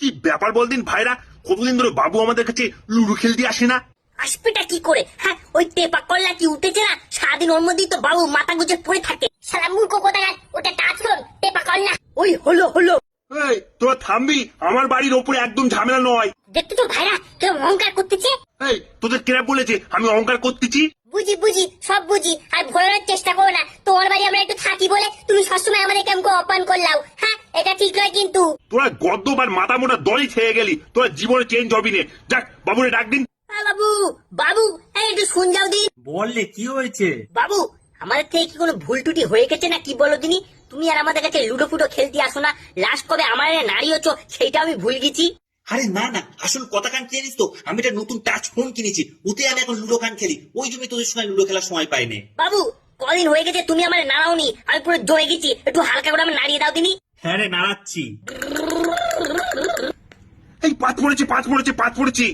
কি ব্যাপার বলদিন ভাইরা, কতদিন ধরে বাবু আমাদের কাছে লুডো খেলতে আসে না? আসবেটা কি করে? হ্যাঁ, ওই টেপা কল্লা কি উঠেছে না, সারাদিন ওর মধ্যেই তো বাবু মাথা গুজে পড়ে থাকে। শালা মূর্খ কোথাকার, ওটা টাচ ফোন, টেপা কল্লা। ওই হলো। এই তোরা থামবি, আমার বাড়ির ওপরে একদম ঝামেলা নয়। দেখতে তো ভাইরা কেউ অহংকার করতেছে। এই তোদের কেরা বলেছে আমি অহংকার করতেছি? বুঝি সব বুঝি, আর ভোলানোর চেষ্টা করো না। তোমার বাড়ি আমরা একটু থাকি বলে তুমি সবসময় আমাদের কেমন অপমান করলাও। হ্যাঁ, এটা ঠিক নয় কিন্তু। তোরা গদ্দবার মাথা মোটা দড়ি খেয়ে গেলি, তোরা জীবনে চেঞ্জ হবি না। যাক বাবুরে ডাক দিন। বাবু এই একটু শুন যাও দিন। বললে কি হয়েছে? বাবু, আমাদের থেকে কি কোনো ভুল টুটি হয়ে গেছে না কি বলো দিনি? তুমি আর আমাদের কাছে লুডো ফুডো খেলতে আসো না। লাস্ট কবে আমার নাড়িয়েছ সেইটা আমি ভুল গেছি। আরে না, আসল কথা কান কি জানিস তো, আমি একটা নতুন টাচ ফোন কিনেছি, ওতে আমি এখন লুডো কান খেলি। ওই জন্য তোদের সঙ্গে লুডো খেলার সময় পাইনি। বাবু, কদিন হয়ে গেছে তুমি আমার নাড়াওনি, আমি পুরো জমে গেছি। একটু হালকা করে আমি নাড়িয়ে দাও দিনি। হ্যাঁ রে, নাড়াচ্ছি। এই পাঁচ পড়েছি।